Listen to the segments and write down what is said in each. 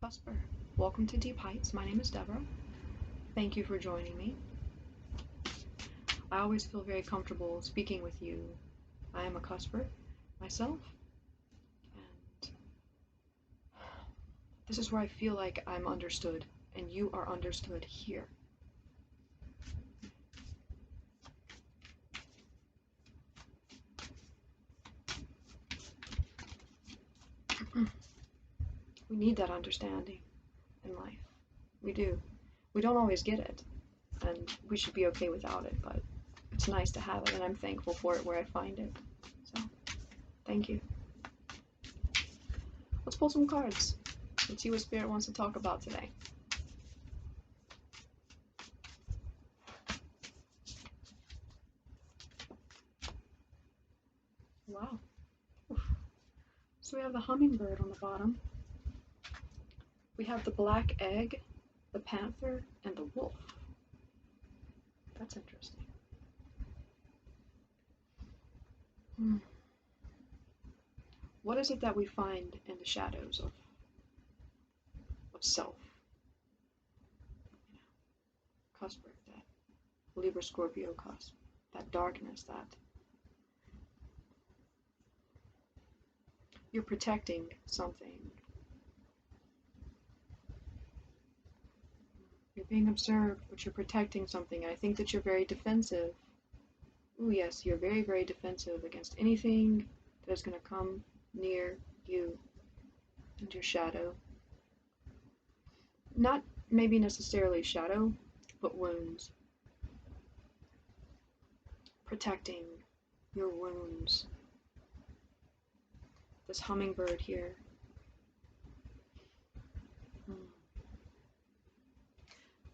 Cusper. Welcome to Deep Heights. My name is Deborah. Thank you for joining me. I always feel very comfortable speaking with you. I am a Cusper myself, and this is where I feel like I'm understood, and you are understood here. We need that understanding in life. We do. We don't always get it, and we should be okay without it, but it's nice to have it, and I'm thankful for it where I find it. So, thank you. Let's pull some cards. Let's see what Spirit wants to talk about today. Wow. Oof. So we have the hummingbird on the bottom. We have the black egg, the panther, and the wolf. That's interesting. What is it that we find in the shadows of self? Cusp, that Libra Scorpio cusp, that darkness, that you're protecting something. You're being observed, but you're protecting something. I think that you're very defensive. Ooh, yes, you're very, very defensive against anything that is going to come near you and your shadow. Not maybe necessarily shadow, but wounds. Protecting your wounds. This hummingbird here.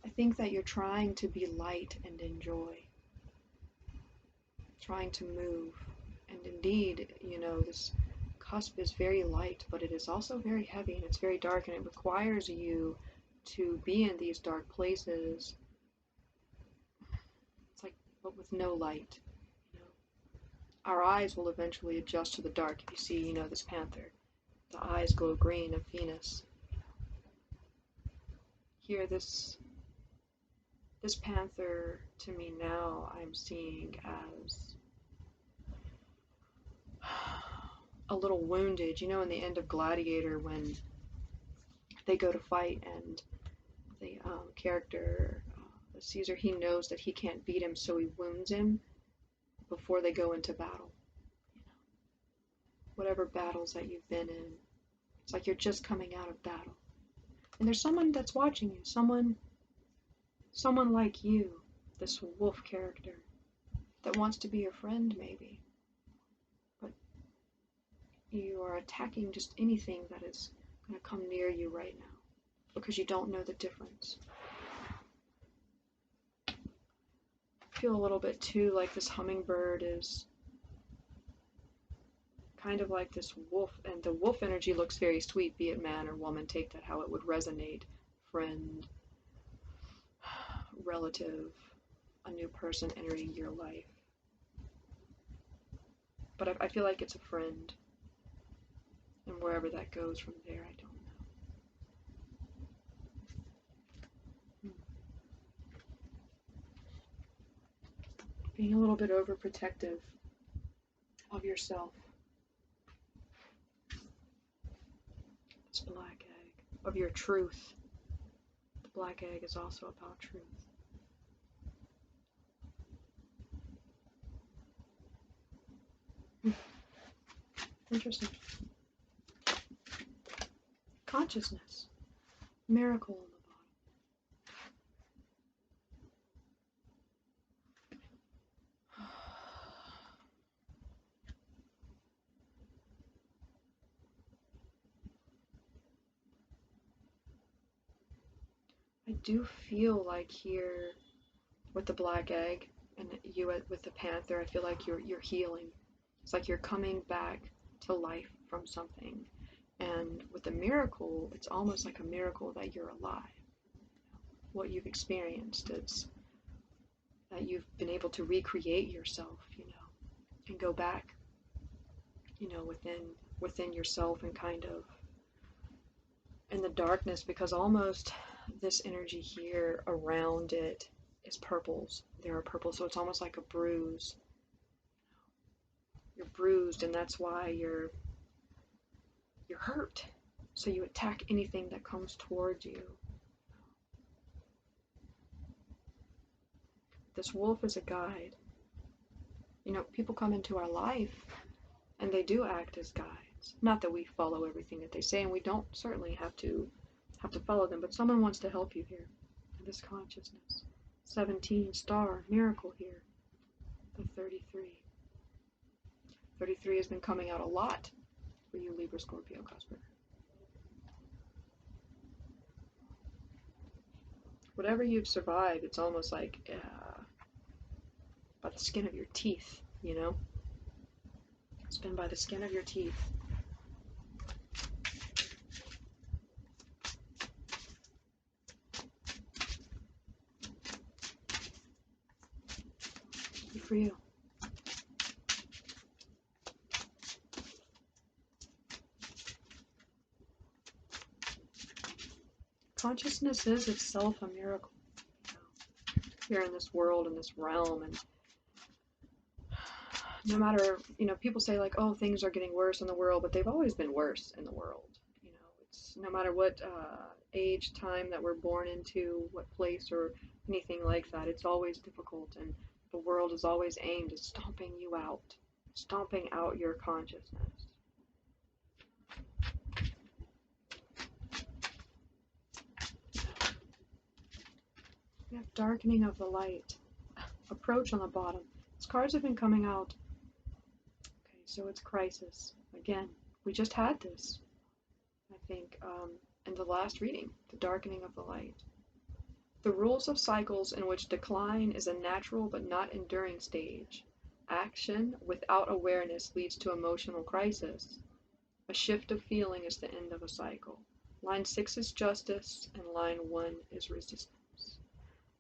I think that you're trying to be light and enjoy. Trying to move. And indeed, this cusp is very light, but it is also very heavy and it's very dark, and it requires you to be in these dark places. It's like, but with no light. Our eyes will eventually adjust to the dark. If you see, this panther, the eyes glow green of Venus. Here, this panther, to me now, I'm seeing as a little wounded. In the end of Gladiator, when they go to fight and the character, Caesar, he knows that he can't beat him, so he wounds him before they go into battle. Whatever battles that you've been in, it's like you're just coming out of battle. And there's someone that's watching you, someone like you, this wolf character, that wants to be your friend maybe. But you are attacking just anything that is going to come near you right now, because you don't know the difference. I feel a little bit too like this hummingbird is kind of like this wolf, and the wolf energy looks very sweet, be it man or woman, take that how it would resonate. Friend, relative, a new person entering your life. But I feel like it's a friend, and wherever that goes from there, I don't know. Being a little bit overprotective of yourself. This black egg, of your truth. The black egg is also about truth. Interesting. Consciousness. Miracle on the bottom. I do feel like here with the black egg and you with the panther, I feel like you're healing. It's like you're coming back to life from something. And with the miracle, it's almost like a miracle that you're alive. What you've experienced, it's that you've been able to recreate yourself, and go back, within yourself and kind of in the darkness, because almost this energy here around it is purples. There are purples, so it's almost like a bruise. You're bruised, and that's why you're hurt. So you attack anything that comes towards you. This wolf is a guide. You know, people come into our life and they do act as guides. Not that we follow everything that they say, and we don't certainly have to follow them, but someone wants to help you here in this consciousness. 17 star miracle here. The 33. 33 has been coming out a lot for you, Libra Scorpio Cusp. Whatever you've survived, it's almost like by the skin of your teeth, you know? It's been by the skin of your teeth. Good for you. Consciousness is itself a miracle, you know, here in this world, in this realm, and no matter, you know, people say like, oh, things are getting worse in the world, but they've always been worse in the world. You know, it's no matter what age, time that we're born into, what place or anything like that, it's always difficult, and the world is always aimed at stomping you out, stomping out your consciousness. We have darkening of the light, approach on the bottom. These cards have been coming out. Okay, so it's crisis. Again, we just had this, I think, in the last reading, the darkening of the light. The rules of cycles in which decline is a natural but not enduring stage. Action without awareness leads to emotional crisis. A shift of feeling is the end of a cycle. Line 6 is justice, and line 1 is resistance.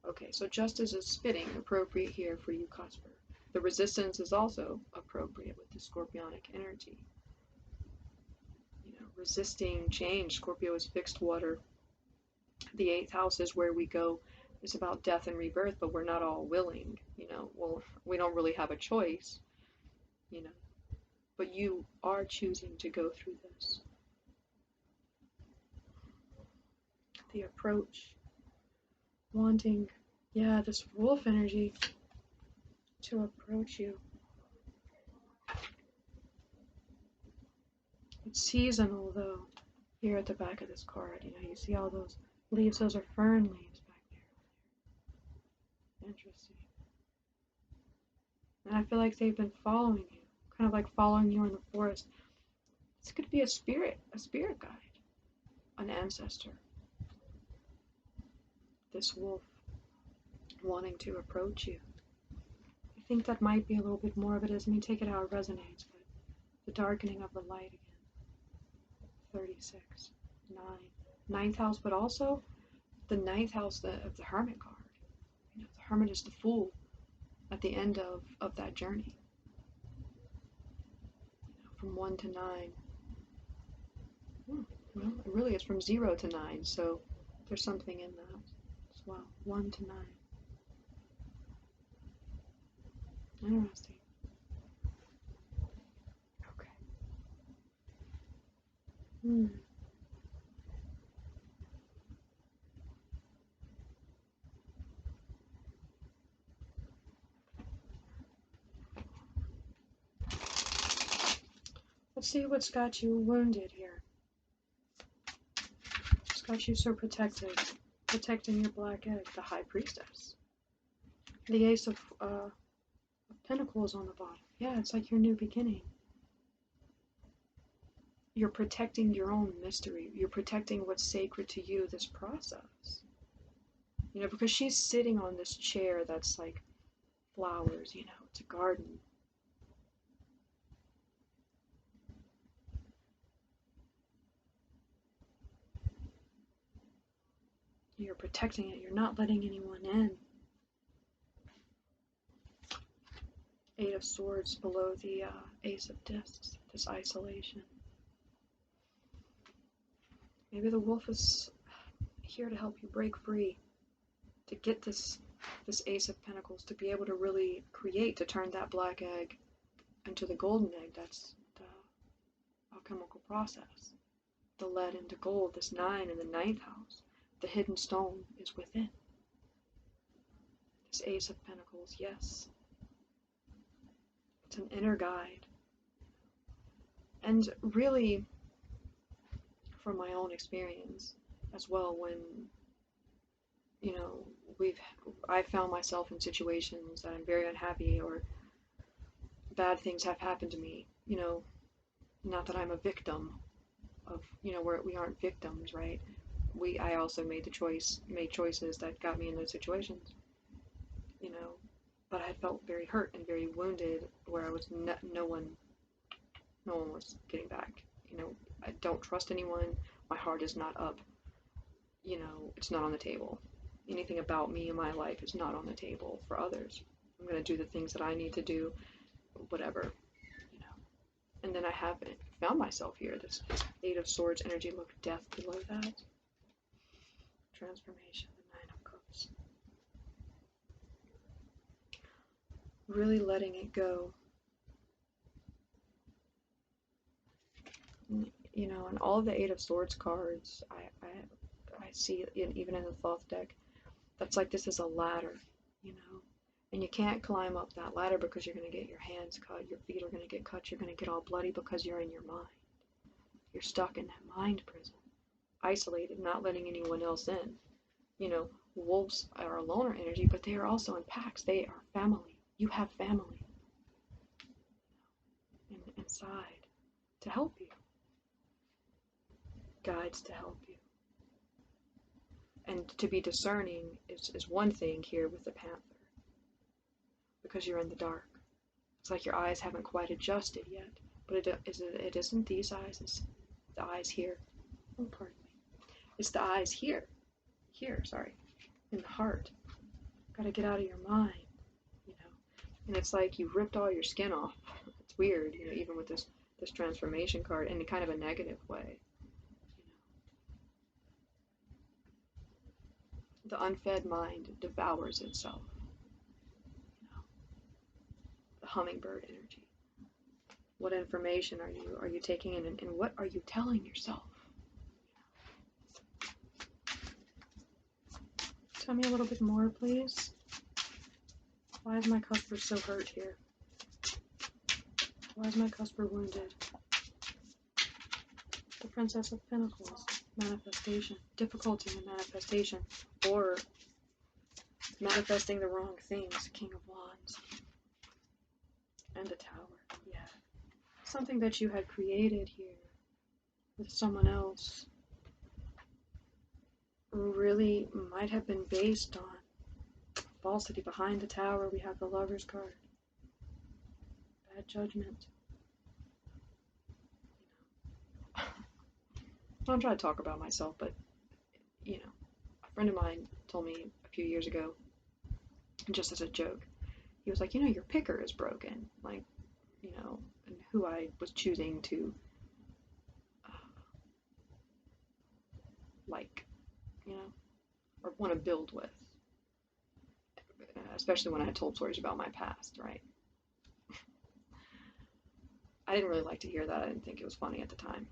Okay, so justice is fitting, appropriate here for you, Cusper. The resistance is also appropriate with the Scorpionic energy. You know, resisting change. Scorpio is fixed water. The 8th house is where we go. It's about death and rebirth, but we're not all willing. You know, well, we don't really have a choice. You know, but you are choosing to go through this. The approach. Wanting, yeah, this wolf energy to approach you. It's seasonal, though. Here at the back of this card, you know, you see all those leaves. Those are fern leaves back there. Interesting. And I feel like they've been following you, kind of like following you in the forest. This could be a spirit guide, an ancestor. This wolf wanting to approach you. I think that might be a little bit more of it as me take it how it resonates, but the darkening of the light again. 36, 9, 9th house, but also the 9th house of the Hermit card. You know, the Hermit is the fool at the end of that journey. You know, from 1 to 9. Well, it really is from 0 to 9, so there's something in that as well. 1 to 9. Interesting. Okay. Let's see what's got you wounded here. What's got you so protected? Protecting your black egg, the High Priestess. The Ace of Pentacles on the bottom. Yeah, it's like your new beginning. You're protecting your own mystery. You're protecting what's sacred to you, this process. You know, because she's sitting on this chair that's like flowers, you know, it's a garden. You're protecting it. You're not letting anyone in. 8 of Swords below the Ace of Discs, this isolation. Maybe the wolf is here to help you break free, to get this Ace of Pentacles, to be able to really create, to turn that black egg into the golden egg. That's the alchemical process. The lead into gold, this 9 in the 9th house. The hidden stone is within. This Ace of Pentacles, yes. It's an inner guide. And really, from my own experience as well, when, you know, I found myself in situations that I'm very unhappy, or bad things have happened to me, you know, not that I'm a victim of, you know, we aren't victims, right? I also made choices that got me in those situations, you know, but I felt very hurt and very wounded, where I was no one was getting back. You know, I don't trust anyone. My heart is not up. You know, it's not on the table. Anything about me in my life is not on the table for others. I'm going to do the things that I need to do, whatever, you know. And then I have found myself here, this 8 of Swords energy. Look, death below that. Transformation, the 9 of Cups. Really letting it go. You know, and all of the 8 of Swords cards, I see it even in the Thoth deck. That's like, this is a ladder, you know, and you can't climb up that ladder because you're going to get your hands cut, your feet are going to get cut, you're going to get all bloody because you're in your mind. You're stuck in that mind prison, isolated, not letting anyone else in. You know, wolves are a loner energy, but they are also in packs. They are family. You have family inside to help you, guides to help you. And to be discerning is one thing here with the Panther, because you're in the dark. It's like your eyes haven't quite adjusted yet, but it isn't these eyes, it's the eyes here. Oh, pardon me. It's the eyes here, sorry, in the heart. Gotta get out of your mind, you know. And it's like you ripped all your skin off. It's weird, you know, even with this transformation card, in kind of a negative way. The unfed mind devours itself. You know, the hummingbird energy. What information are you taking in, and what are you telling yourself? Tell me a little bit more, please. Why is my cusper so hurt here? Why is my cusper wounded? The Princess of Pentacles. Manifestation. Difficulty in manifestation. Or manifesting the wrong things. King of Wands. And a tower. Yeah. Something that you had created here with someone else really might have been based on falsity. Behind the tower, we have the Lover's card. Bad judgment. I don't try to talk about myself, but, you know, a friend of mine told me a few years ago, just as a joke, he was like, you know, your picker is broken. Like, you know, and who I was choosing to, like, you know, or want to build with. Especially when I had told stories about my past, right? I didn't really like to hear that. I didn't think it was funny at the time.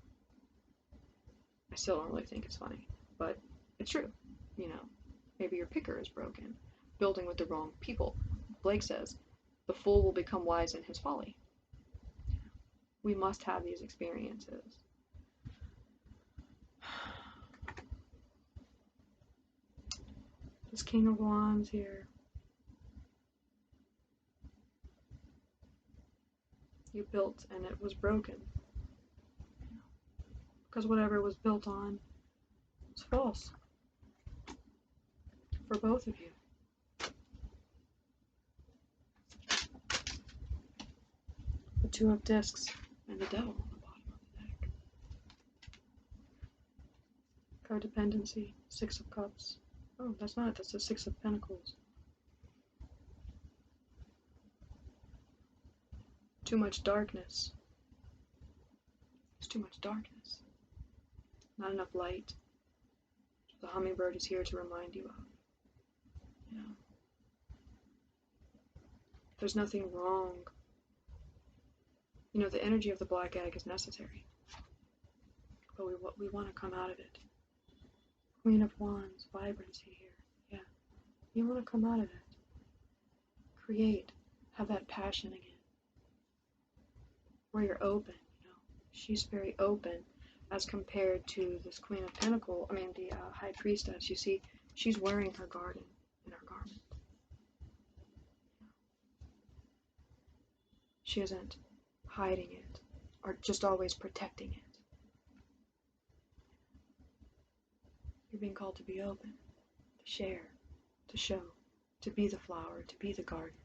I still don't really think it's funny, but it's true. You know, maybe your picker is broken. Building with the wrong people. Blake says, the fool will become wise in his folly. We must have these experiences. This King of Wands here. You built and it was broken. Because whatever it was built on is false. For both of you. The Two of Discs and the Devil on the bottom of the deck. Codependency, 6 of Cups. Oh, that's not it. That's the 6 of Pentacles. Too much darkness. There's too much darkness. not enough light. The hummingbird is here to remind you of. You know, there's nothing wrong. You know, the energy of the black egg is necessary, but we want to come out of it. Queen of Wands, vibrancy here. Yeah, you want to come out of it. Create, have that passion again. Where you're open, you know. She's very open as compared to this Queen of Pentacles, the High Priestess. You see, she's wearing her garden in her garment. She isn't hiding it or just always protecting it. You're being called to be open, to share, to show, to be the flower, to be the garden.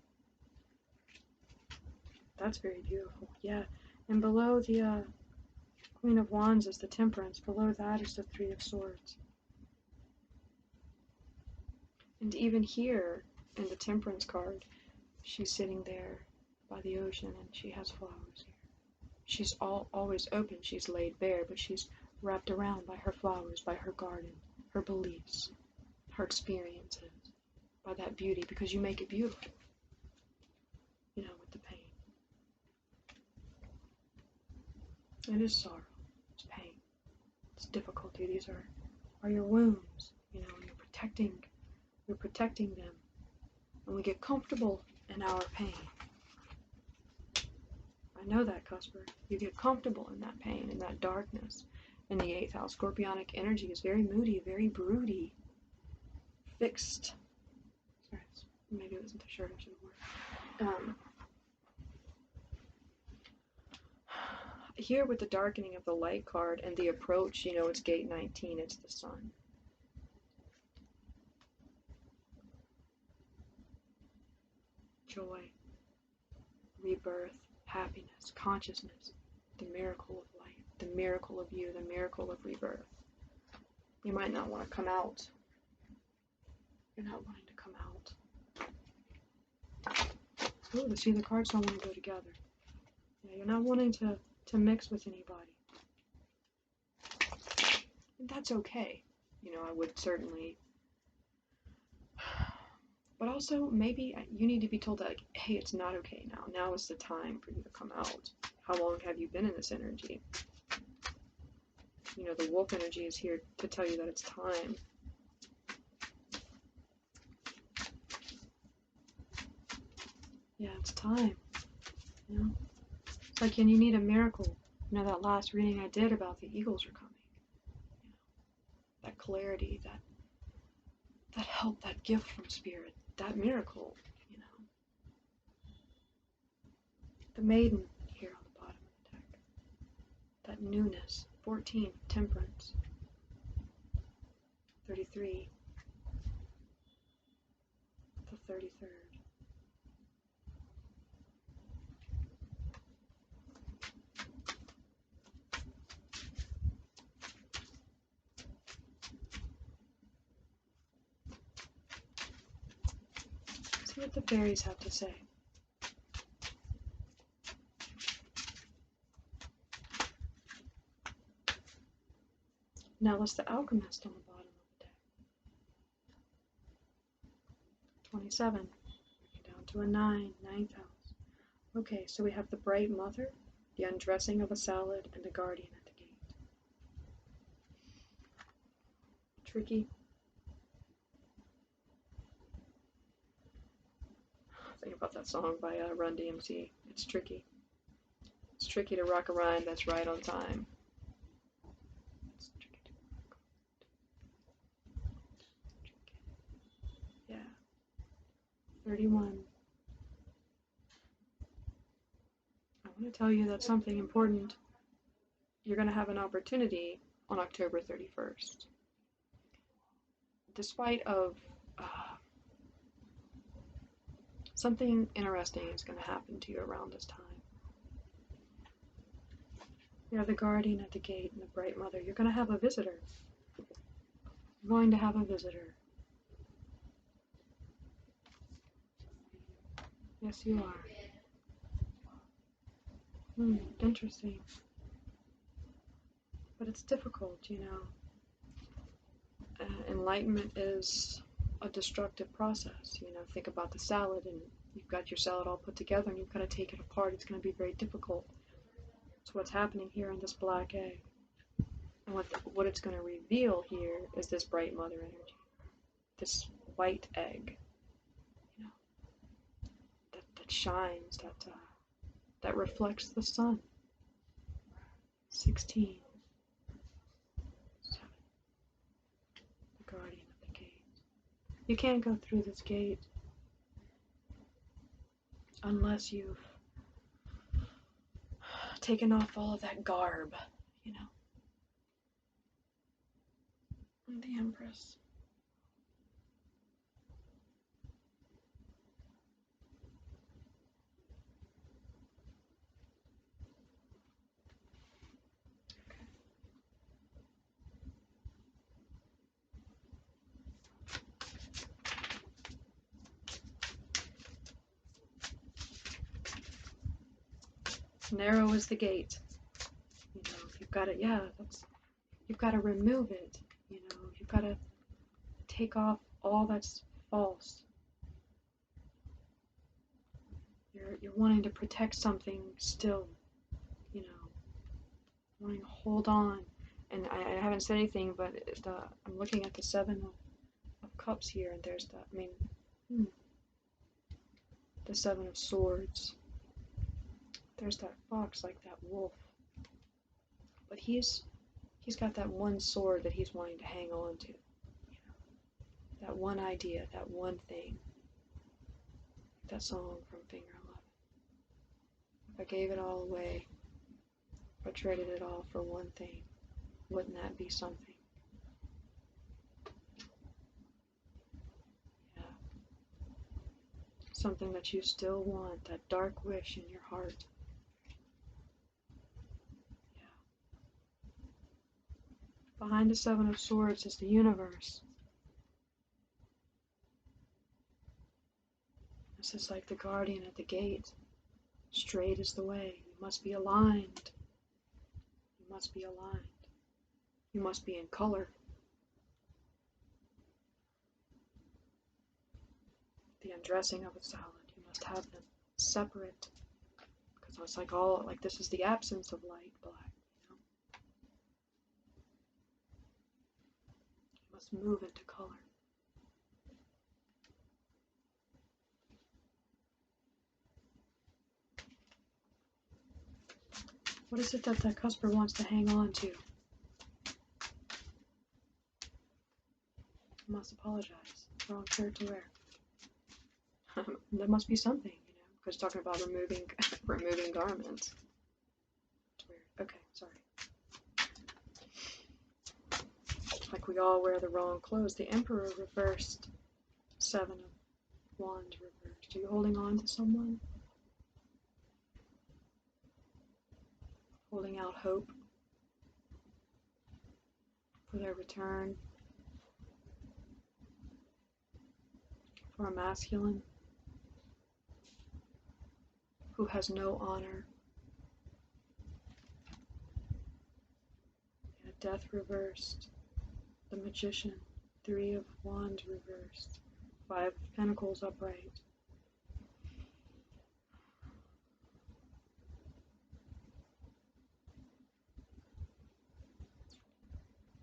That's very beautiful, yeah. And below the Queen of Wands is the Temperance. Below that is the Three of Swords. And even here in the Temperance card, she's sitting there by the ocean and she has flowers here. She's always open. She's laid bare, but she's wrapped around by her flowers, by her garden, her beliefs, her experiences, by that beauty, because you make it beautiful, you know, with the pain. It is sorrow, it's pain, it's difficulty. These are your wounds, you know, and you're protecting them. And we get comfortable in our pain. I know that, Cusper. You get comfortable in that pain, in that darkness. In the 8th house, Scorpionic energy is very moody, very broody, fixed. Sorry, maybe it wasn't the shirt I should have worn. Here with the darkening of the light card and the approach, you know, it's gate 19, it's the sun. Joy, rebirth, happiness, consciousness, the miracle of life, the miracle of you, the miracle of rebirth. You might not want to come out. You're not wanting to come out. Oh, see, the cards don't want to go together. Yeah, you're not wanting to mix with anybody. And that's okay. You know, I would certainly. But also, maybe you need to be told that, like, hey, it's not okay now. Now is the time for you to come out. How long have you been in this energy? You know, the wolf energy is here to tell you that it's time. Yeah, it's time. You know? It's like, and you need a miracle. You know, that last reading I did about the eagles are coming. You know, that clarity, that help, that gift from spirit, that miracle, you know. The maiden here on the bottom of the deck. That newness. 14, temperance. 33. The 33rd. See what the fairies have to say. Now it's the alchemist on the bottom of the deck. 27. Down to a 9, 9th house. Okay, so we have the bright mother, the undressing of a salad, and the guardian at the gate. Tricky. Think about that song by Run DMC. It's tricky. It's tricky to rock a rhyme that's right on time. It's tricky to rock. Yeah. 31. I want to tell you that something important. You're going to have an opportunity on October 31st. Despite of something interesting is going to happen to you around this time. You have the guardian at the gate and the bright mother. You're going to have a visitor. You're going to have a visitor. Yes, you are. Interesting. But it's difficult, you know. Enlightenment is a destructive process. You know, think about the salad, and you've got your salad all put together, and you've got to take it apart. It's going to be very difficult. So what's happening here in this black egg, and what it's going to reveal here is this bright mother energy, this white egg, you know, that shines, that reflects the sun. 16. 7. The guardian of the gate. You can't go through this gate unless you've taken off all of that garb, you know. And the Empress. Narrow is the gate. You know, you've got to, you've got to remove it. You know, you've got to take off all that's false. You're wanting to protect something still, you know, wanting to hold on. And I haven't said anything, but I'm looking at the Seven of Cups here, and there's the Seven of Swords. There's that fox, like that wolf. But he's got that one sword that he's wanting to hang on to. You know, that one idea, that one thing. That song from Finger 11. If I gave it all away, if I traded it all for one thing, wouldn't that be something? Yeah. Something that you still want, that dark wish in your heart. Behind the Seven of Swords is the universe. This is like the guardian at the gate. Straight is the way. You must be aligned. You must be aligned. You must be in color. The undressing of a salad. You must have them separate. Because it's like this is the absence of light, black. Must move into color. What is it that the cusper wants to hang on to? I must apologize. Wrong shirt to wear. There must be something, you know, because talking about removing garments. It's weird. Okay, sorry. Like we all wear the wrong clothes. The Emperor reversed. Seven of Wands reversed. Are you holding on to someone? Holding out hope for their return? For a masculine who has no honor? Yeah, Death reversed. The Magician. Three of Wands reversed. Five of Pentacles upright.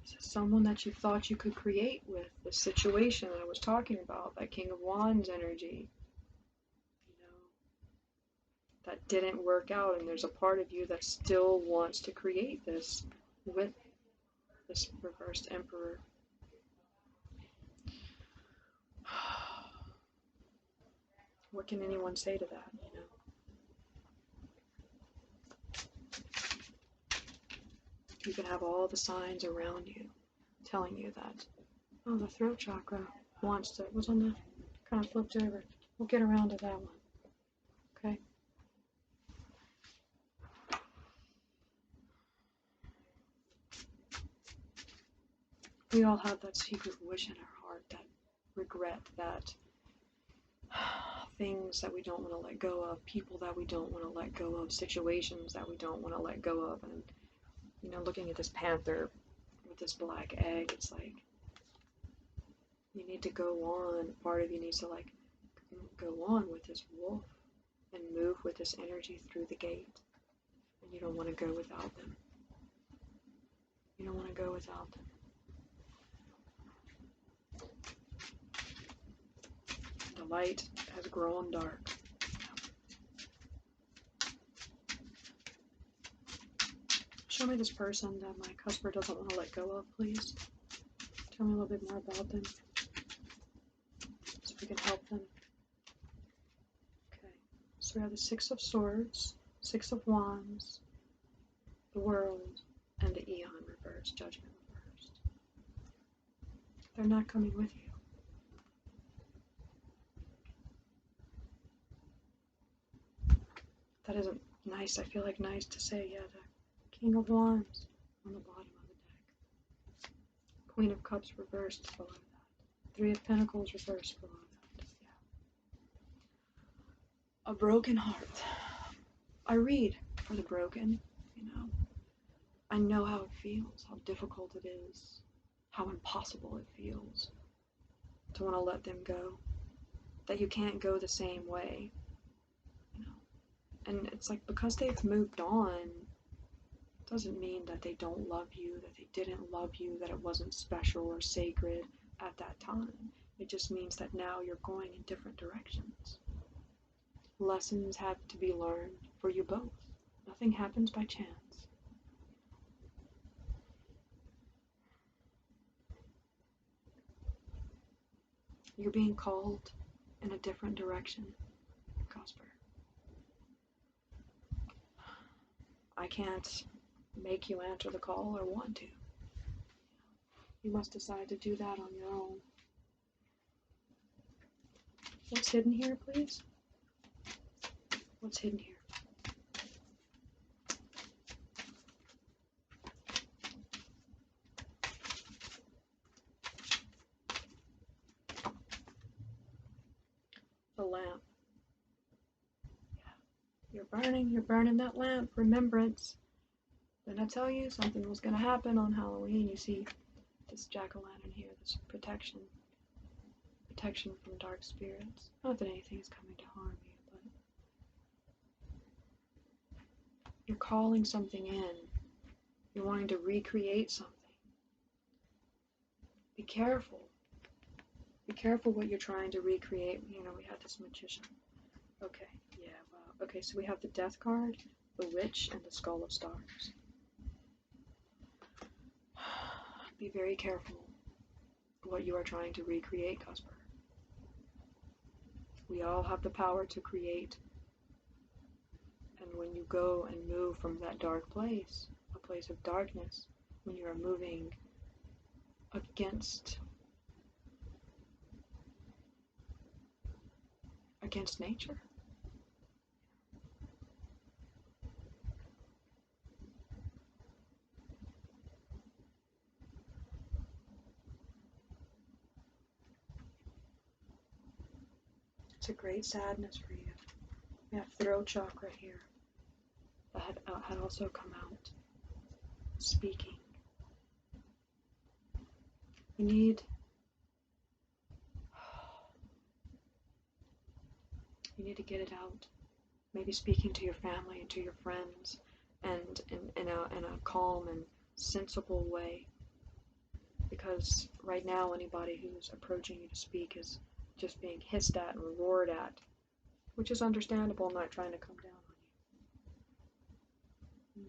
This is someone that you thought you could create with. The situation that I was talking about, that King of Wands energy. You know, that didn't work out, and there's a part of you that still wants to create this with this reversed Emperor. What can anyone say to that, you know? You can have all the signs around you telling you that, oh, the throat chakra was on the, kind of flipped over. We'll get around to that one, okay? We all have that secret wish in our heart, that regret, that things that we don't want to let go of, people that we don't want to let go of, situations that we don't want to let go of, and you know, looking at this panther with this black egg, it's like you need to go on. Part of you needs to like go on with this wolf and move with this energy through the gate. And you don't want to go without them. You don't want to go without them. The light has grown dark. Show me this person that my cusper doesn't want to let go of, please. Tell me a little bit more about them, so we can help them. Okay, so we have the Six of Swords, Six of Wands, the World, and the Eon reversed, Judgment reversed. They're not coming with you. That isn't nice. I feel like nice to say. Yeah, the King of Wands on the bottom of the deck. Queen of Cups reversed below that. Three of Pentacles reversed below that. Yeah. A broken heart. I read for the broken, you know. I know how it feels, how difficult it is, how impossible it feels to want to let them go. That you can't go the same way, you know. And it's like, because they've moved on, doesn't mean that they don't love you, that they didn't love you, that it wasn't special or sacred at that time. It just means that now you're going in different directions. Lessons have to be learned for you both. Nothing happens by chance. You're being called in a different direction, Cusper. I can't make you answer the call or want to. You must decide to do that on your own. What's hidden here, please? What's hidden here? The lamp. Yeah. You're burning that lamp. Remembrance. Didn't I tell you something was going to happen on Halloween? You see this jack-o'-lantern here, this protection. Protection from dark spirits. Not that anything is coming to harm you, but you're calling something in. You're wanting to recreate something. Be careful. Be careful what you're trying to recreate. You know, we had this magician. Okay, yeah, wow. Okay, so we have the Death card, the Witch, and the Skull of Stars. Be very careful what you are trying to recreate, Cusper. We all have the power to create. And when you go and move from that dark place, a place of darkness, when you are moving against nature. It's a great sadness for you. We have throat chakra here that had also come out. Speaking. You need to get it out. Maybe speaking to your family and to your friends, and in a calm and sensible way. Because right now, anybody who's approaching you to speak is just being hissed at and roared at, which is understandable. I'm not trying to come down on you.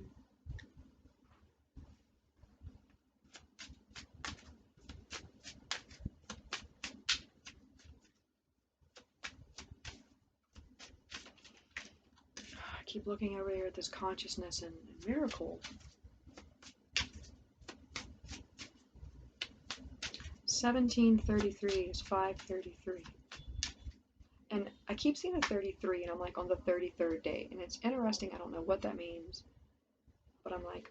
I keep looking over here at this consciousness and miracle. 1733 is 533. And I keep seeing a 33, and I'm like on the 33rd day. And it's interesting, I don't know what that means. But I'm like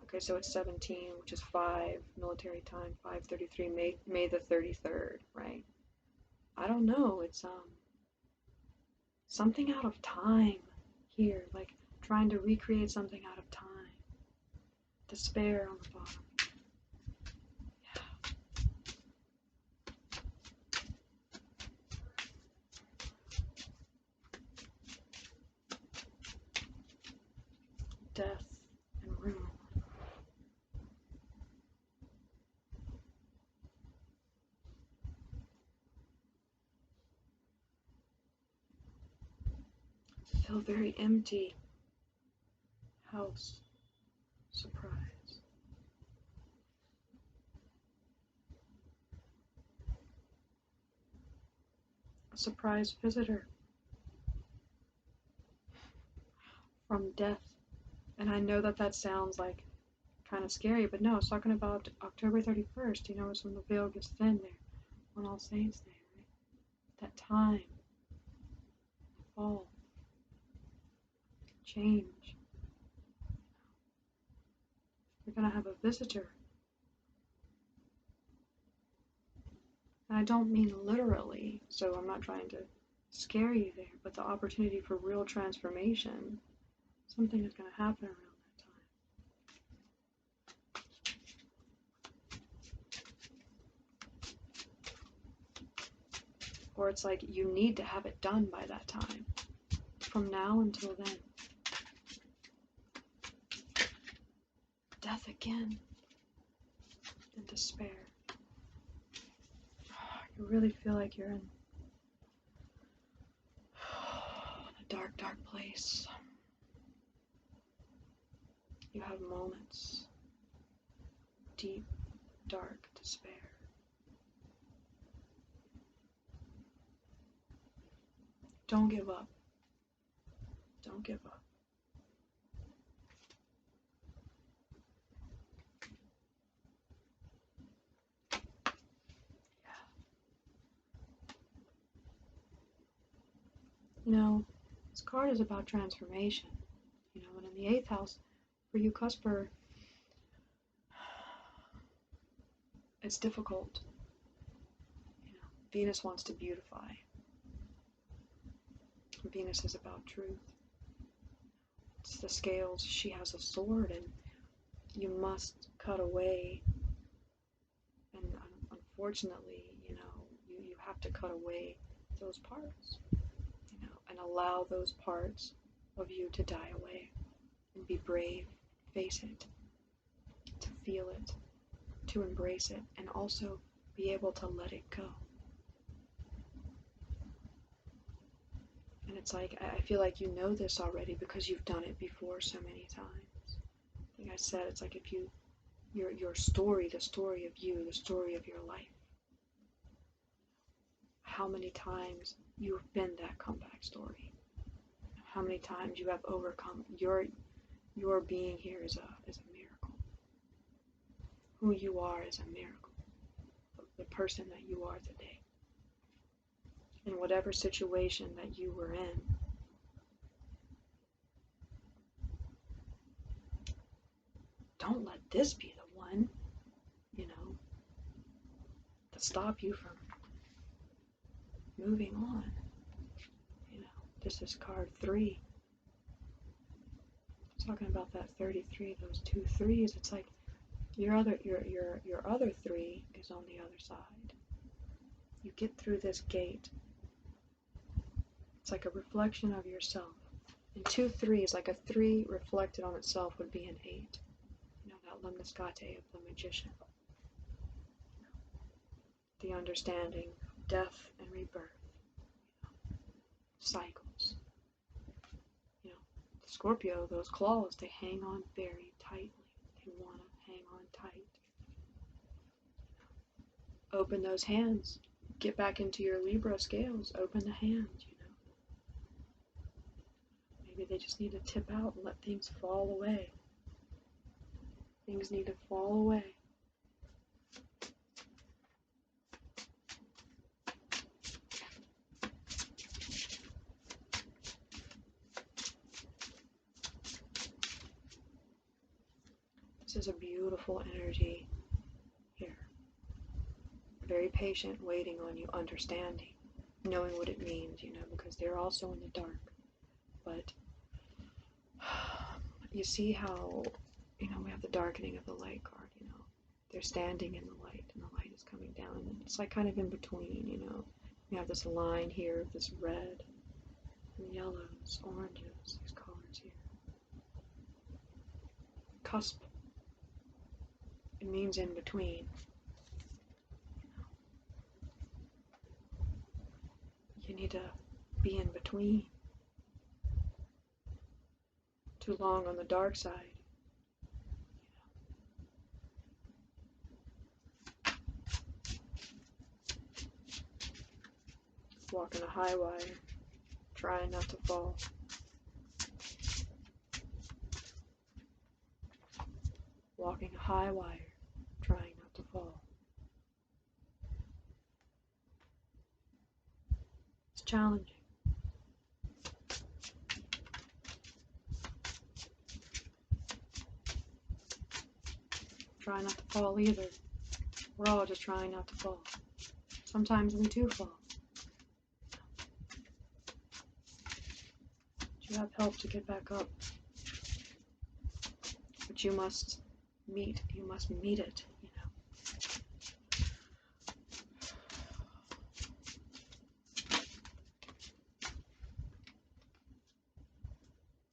okay, so it's 17, which is 5, military time, 533, May the 33rd, right? I don't know, it's something out of time here, like trying to recreate something out of time. despair on the bottom. Death and ruin. Feel very empty. House. Surprise. A surprise visitor from death. And I know that sounds like kind of scary, but no, it's talking about October 31st. You know, it's when the veil gets thin there, on All Saints Day, right? That time, fall, change. You're gonna have a visitor. And I don't mean literally, so I'm not trying to scare you there, but the opportunity for real transformation, something is gonna happen around that time. Or it's like you need to have it done by that time. From now until then. Death again. And despair. You really feel like you're in a dark, dark place. You have moments. Deep, dark despair. Don't give up. Don't give up. You know, this card is about transformation. You know, and in the 8th house, for you Cusper, it's difficult. You know, Venus wants to beautify. Venus is about truth. It's the scales. She has a sword, and you must cut away. And unfortunately, you know, you have to cut away those parts. And allow those parts of you to die away and be brave, face it, to feel it, to embrace it, and also be able to let it go. And it's like, I feel like you know this already because you've done it before so many times. Like I said, it's like if your story, the story of you, the story of your life, how many times you've been that comeback story. How many times you have overcome. Your being here is a miracle. Who you are is a miracle. The person that you are today. In whatever situation that you were in, don't let this be the one, you know, to stop you from moving on. You know, this is card 3. Talking about that 33, those 2 3s, it's like your other 3 is on the other side. You get through this gate. It's like a reflection of yourself. And 2 3s, like a 3 reflected on itself would be an 8. You know, that lemniscate of the magician. The understanding of death and rebirth. Cycles. You know, the Scorpio, those claws, they hang on very tightly. They want to hang on tight. Open those hands. Get back into your Libra scales. Open the hands, you know. Maybe they just need to tip out and let things fall away. Things need to fall away. This is a beautiful energy here. Very patient, waiting on you, understanding, knowing what it means, you know, because they're also in the dark. But you see how we have the darkening of the light card, they're standing in the light and the light is coming down. And it's like kind of in between, We have this line here of this red and yellows, oranges, these colors here. Cusp. It means in between. You need to be in between. Too long on the dark side. Walking a high wire, trying not to fall. Walking a high wire, trying not to fall. It's challenging. Try not to fall either. We're all just trying not to fall. Sometimes we do fall. But you have help to get back up. But you must meet it,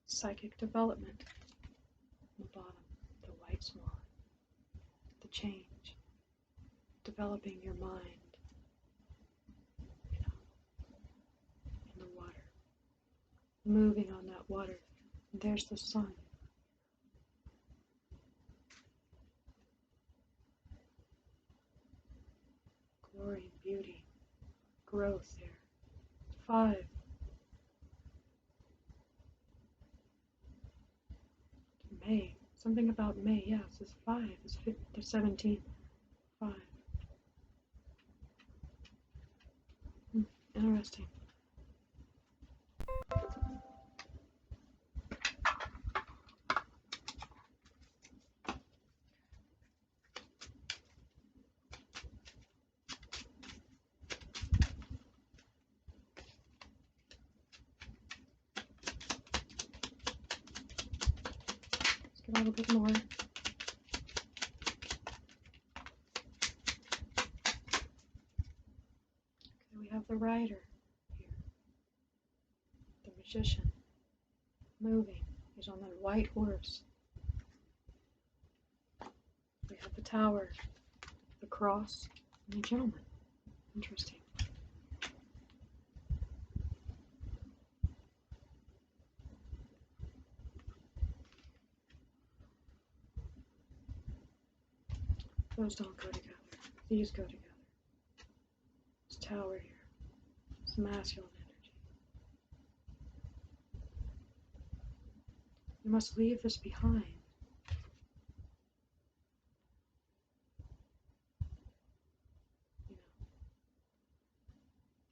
Psychic development. On the bottom, the white swan. The change. Developing your mind. In the water. Moving on that water. And there's the sun. Glory and beauty. Growth there. 5. May. Something about May. Yes, it's 5. It's the 17th. 5. Interesting. Let's get a little bit more. Okay, we have the rider here. The magician. Moving. He's on that white horse. We have the tower, the cross, and the gentleman. Interesting. Those don't go together. These go together. This tower here. It's masculine energy. You must leave this behind.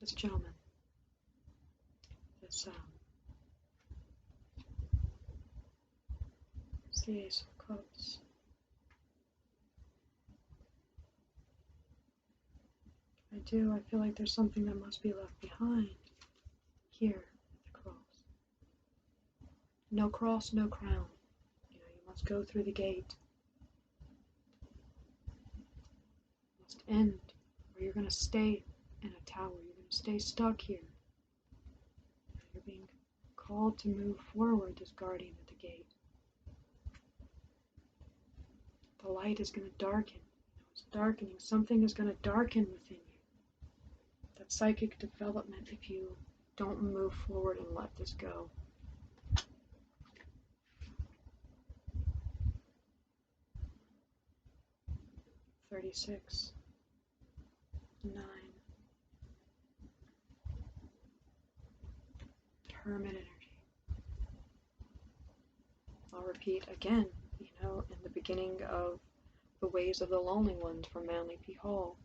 This gentleman. This it's the Ace of Cups. I feel like there's something that must be left behind. Here, the cross. No cross, no crown. You must go through the gate. You must end, or you're going to stay in a tower. You're going to stay stuck here. You're being called to move forward, this guardian at the gate. The light is going to darken. It's darkening. Something is going to darken within you. That psychic development, if you don't move forward and let this go. $36, 9. Hermit energy. I'll repeat again, in the beginning of The Ways of the Lonely Ones from Manly P. Hall.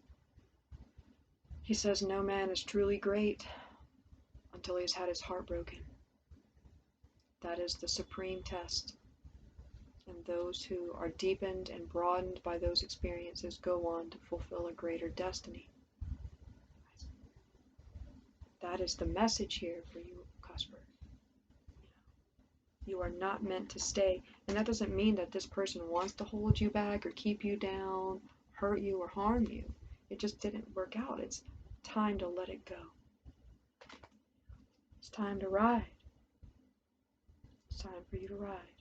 He says, no man is truly great until he's had his heart broken. That is the supreme test. And those who are deepened and broadened by those experiences go on to fulfill a greater destiny. That is the message here for you, Cusper. You are not meant to stay. And that doesn't mean that this person wants to hold you back or keep you down, hurt you or harm you. It just didn't work out. It's time to let it go. It's time to ride. It's time for you to ride.